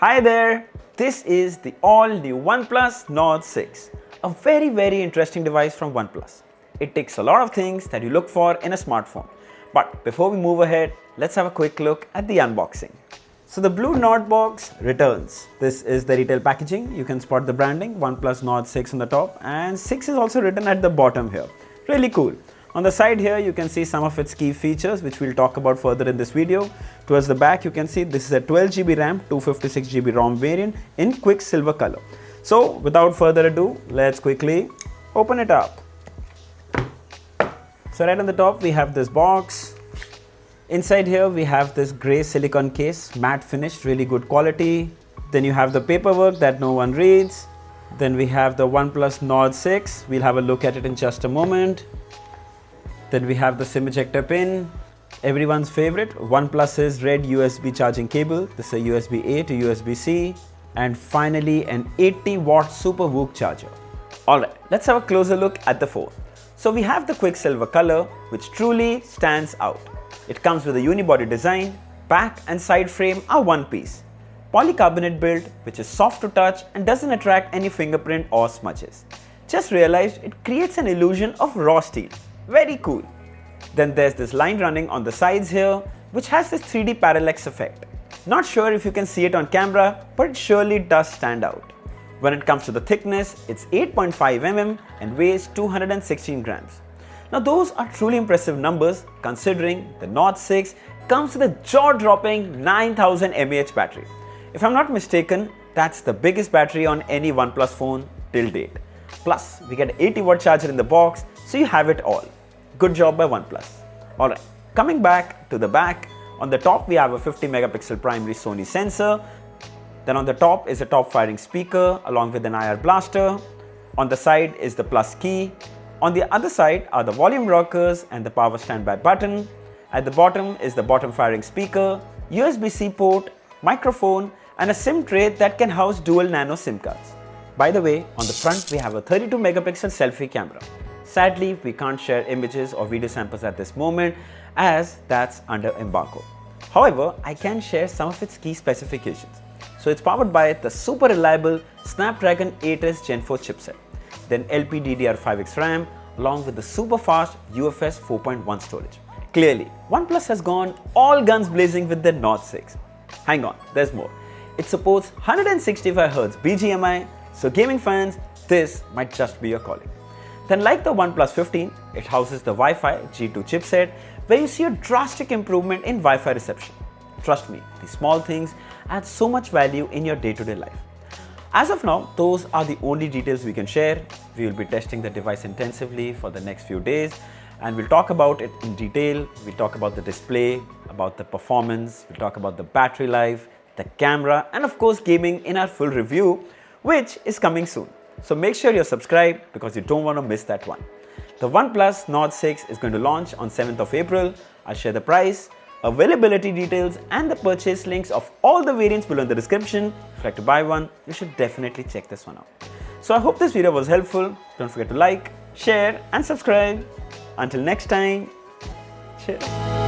Hi there, this is the all-new OnePlus Nord 6, a very interesting device from OnePlus. It ticks a lot of things that you look for in a smartphone. But before we move ahead, let's have a quick look at the unboxing. So the blue Nord box returns. This is the retail packaging. You can spot the branding, OnePlus Nord 6 on the top, and 6 is also written at the bottom here. Really cool. On the side here, you can see some of its key features, which we'll talk about further in this video. Towards the back, you can see this is a 12GB RAM, 256GB ROM variant in quick silver color. So without further ado, let's quickly open it up. So right on the top, we have this box. Inside here, we have this gray silicone case, matte finished, really good quality. Then you have the paperwork that no one reads. Then we have the OnePlus Nord 6. We'll have a look at it in just a moment. Then we have the SIM ejector pin, everyone's favorite, OnePlus's red USB charging cable. This is a USB-A to USB-C. And finally, an 80-watt Super VOOC charger. Alright, let's have a closer look at the phone. So we have the quicksilver color, which truly stands out. It comes with a unibody design, back and side frame are one piece. Polycarbonate build, which is soft to touch and doesn't attract any fingerprint or smudges. Just realized it creates an illusion of raw steel. Very cool. Then there's this line running on the sides here, which has this 3D parallax effect. Not sure if you can see it on camera, but it surely does stand out. When it comes to the thickness, it's 8.5 mm and weighs 216 grams. Now those are truly impressive numbers considering the Nord 6 comes with a jaw-dropping 9000 mAh battery. If I'm not mistaken, that's the biggest battery on any OnePlus phone till date. Plus, we get an 80-watt charger in the box, so you have it all. Good job by OnePlus. Alright, coming back to the back, on the top we have a 50 megapixel primary Sony sensor. Then on the top is a top firing speaker along with an IR blaster. On the side is the plus key. On the other side are the volume rockers and the power standby button. At the bottom is the bottom firing speaker, USB-C port, microphone and a SIM tray that can house dual nano SIM cards. By the way, on the front we have a 32 megapixel selfie camera. Sadly, we can't share images or video samples at this moment as that's under embargo. However, I can share some of its key specifications. So it's powered by the super reliable Snapdragon 8s Gen 4 chipset, then LPDDR5X RAM along with the super fast UFS 4.1 storage. Clearly, OnePlus has gone all guns blazing with the Nord 6. Hang on, there's more. It supports 165Hz BGMI, so gaming fans, this might just be your calling. Then like the OnePlus 15, it houses the Wi-Fi G2 chipset where you see a drastic improvement in Wi-Fi reception. Trust me, these small things add so much value in your day-to-day life. As of now, those are the only details we can share. We will be testing the device intensively for the next few days and we'll talk about it in detail. We'll talk about the display, about the performance, we'll talk about the battery life, the camera and of course gaming in our full review, which is coming soon. So make sure you're subscribed because you don't want to miss that one. The OnePlus Nord 6 is going to launch on 7th of April. I'll share the price, availability details and the purchase links of all the variants below in the description. If you'd like to buy one, you should definitely check this one out. So I hope this video was helpful. Don't forget to like, share and subscribe. Until next time, cheers.